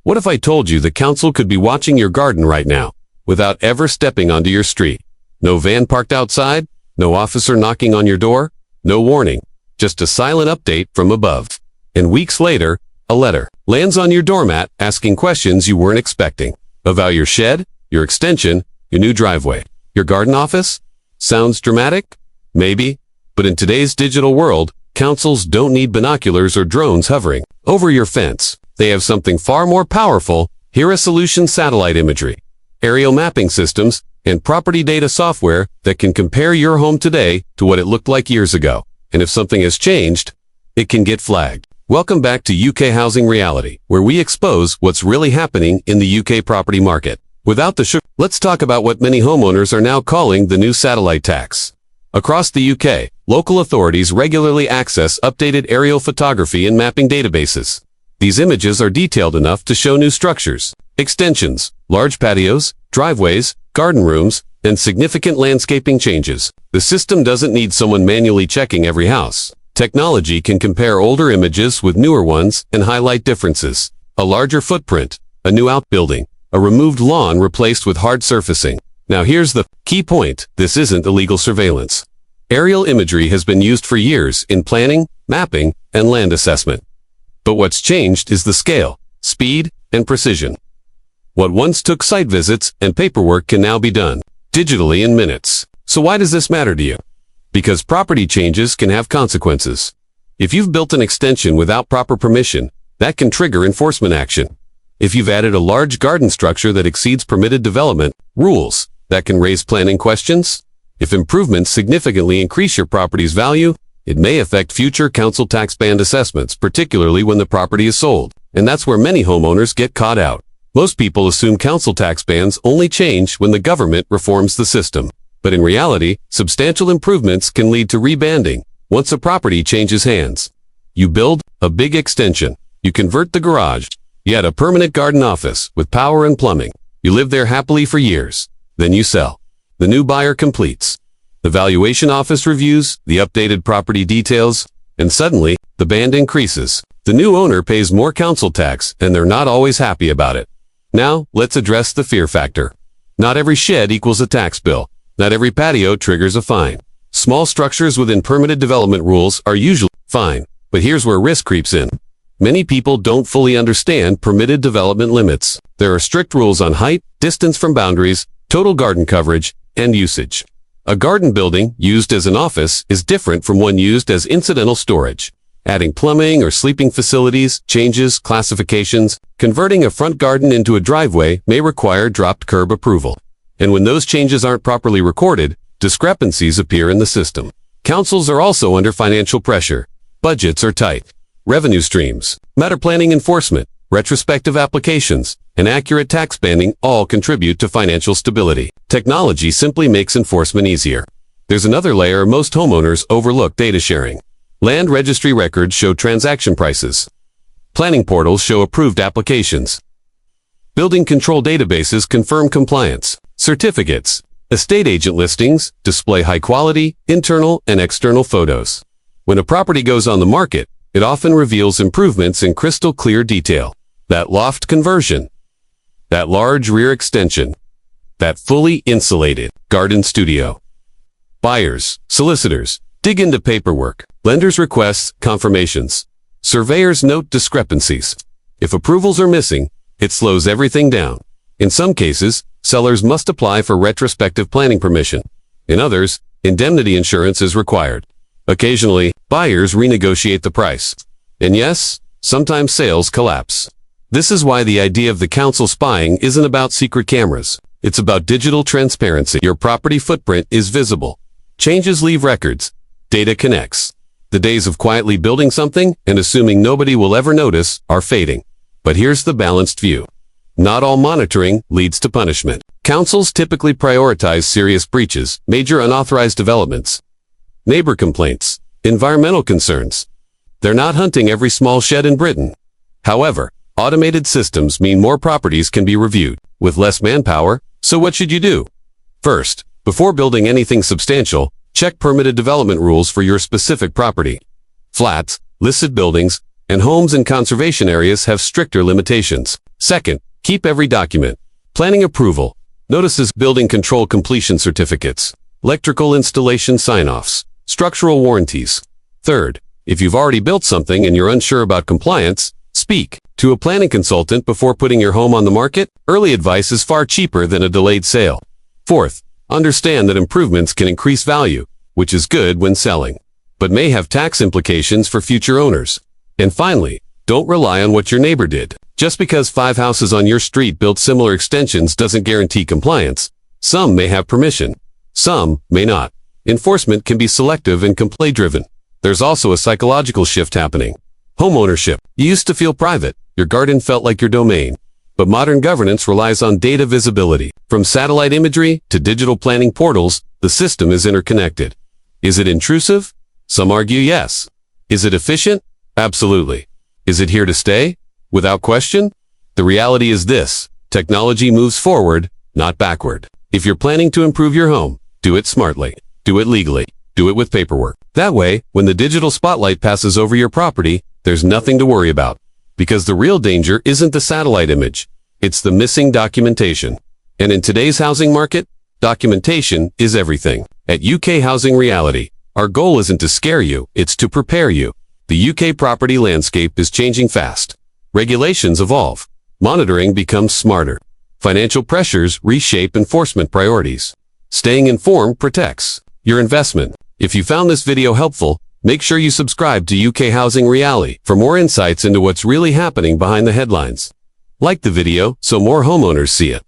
What if I told you the council could be watching your garden right now, without ever stepping onto your street? No van parked outside, no officer knocking on your door, no warning, just a silent update from above. And weeks later, a letter lands on your doormat asking questions you weren't expecting. About your shed, your extension, your new driveway, your garden office? Sounds dramatic? Maybe. But in today's digital world, councils don't need binoculars or drones hovering over your fence. They have something far more powerful: Hera Solution satellite imagery, aerial mapping systems, and property data software that can compare your home today to what it looked like years ago. And if something has changed, it can get flagged. Welcome back to UK Housing Reality, where we expose what's really happening in the UK property market. Without the sugar, let's talk about what many homeowners are now calling the new satellite tax. Across the UK, local authorities regularly access updated aerial photography and mapping databases. These images are detailed enough to show new structures, extensions, large patios, driveways, garden rooms, and significant landscaping changes. The system doesn't need someone manually checking every house. Technology can compare older images with newer ones and highlight differences. A larger footprint, a new outbuilding, a removed lawn replaced with hard surfacing. Now here's the key point: this isn't illegal surveillance. Aerial imagery has been used for years in planning, mapping, and land assessment. But what's changed is the scale, speed, and precision. What once took site visits and paperwork can now be done digitally in minutes. So why does this matter to you? Because property changes can have consequences. If you've built an extension without proper permission, that can trigger enforcement action. If you've added a large garden structure that exceeds permitted development rules, that can raise planning questions. If improvements significantly increase your property's value, it may affect future council tax band assessments, particularly when the property is sold. And that's where many homeowners get caught out. Most people assume council tax bands only change when the government reforms the system. But in reality, substantial improvements can lead to rebanding once a property changes hands. You build a big extension. You convert the garage. You add a permanent garden office with power and plumbing. You live there happily for years. Then you sell. The new buyer completes. The valuation office reviews the updated property details, and suddenly, the band increases. The new owner pays more council tax, and they're not always happy about it. Now, let's address the fear factor. Not every shed equals a tax bill. Not every patio triggers a fine. Small structures within permitted development rules are usually fine, but here's where risk creeps in. Many people don't fully understand permitted development limits. There are strict rules on height, distance from boundaries, total garden coverage, and usage. A garden building used as an office is different from one used as incidental storage. Adding plumbing or sleeping facilities changes classifications. Converting a front garden into a driveway may require dropped curb approval. And when those changes aren't properly recorded, discrepancies appear in the system. Councils are also under financial pressure. Budgets are tight. Revenue streams, matter planning enforcement, retrospective applications, and accurate tax banding all contribute to financial stability. Technology simply makes enforcement easier. There's another layer most homeowners overlook: data sharing. Land registry records show transaction prices. Planning portals show approved applications. Building control databases confirm compliance. Certificates, estate agent listings display high-quality, internal and external photos. When a property goes on the market, it often reveals improvements in crystal clear detail. That loft conversion, that large rear extension, that fully insulated garden studio. Buyers, solicitors, dig into paperwork. Lenders request confirmations. Surveyors note discrepancies. If approvals are missing, it slows everything down. In some cases, sellers must apply for retrospective planning permission. In others, indemnity insurance is required. Occasionally, buyers renegotiate the price. And yes, sometimes sales collapse. This is why the idea of the council spying isn't about secret cameras. It's about digital transparency. Your property footprint is visible. Changes leave records. Data connects. The days of quietly building something and assuming nobody will ever notice are fading. But here's the balanced view. Not all monitoring leads to punishment. Councils typically prioritize serious breaches, major unauthorized developments, neighbor complaints, environmental concerns. They're not hunting every small shed in Britain. However, automated systems mean more properties can be reviewed with less manpower. So what should you do? First, before building anything substantial, check permitted development rules for your specific property. Flats, listed buildings, and homes in conservation areas have stricter limitations. Second, keep every document. Planning approval, notices, building control completion certificates, electrical installation sign-offs, structural warranties. Third, if you've already built something and you're unsure about compliance, speak to a planning consultant before putting your home on the market. Early advice is far cheaper than a delayed sale. Fourth, understand that improvements can increase value, which is good when selling, but may have tax implications for future owners. And finally, don't rely on what your neighbor did. Just because 5 houses on your street built similar extensions doesn't guarantee compliance. Some may have permission. Some may not. Enforcement can be selective and complaint-driven. There's also a psychological shift happening. Homeownership. You used to feel private. Your garden felt like your domain. But modern governance relies on data visibility. From satellite imagery to digital planning portals, the system is interconnected. Is it intrusive? Some argue yes. Is it efficient? Absolutely. Is it here to stay? Without question? The reality is this: technology moves forward, not backward. If you're planning to improve your home, do it smartly. Do it legally. Do it with paperwork. That way, when the digital spotlight passes over your property, there's nothing to worry about. Because the real danger isn't the satellite image. It's the missing documentation. And in today's housing market, documentation is everything. At UK Housing Reality, our goal isn't to scare you, it's to prepare you. The UK property landscape is changing fast. Regulations evolve. Monitoring becomes smarter. Financial pressures reshape enforcement priorities. Staying informed protects your investment. If you found this video helpful, make sure you subscribe to UK Housing Reality for more insights into what's really happening behind the headlines. Like the video so more homeowners see it.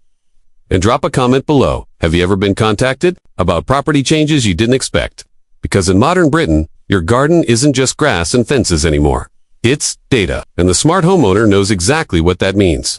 And drop a comment below. Have you ever been contacted about property changes you didn't expect? Because in modern Britain, your garden isn't just grass and fences anymore. It's data, and the smart homeowner knows exactly what that means.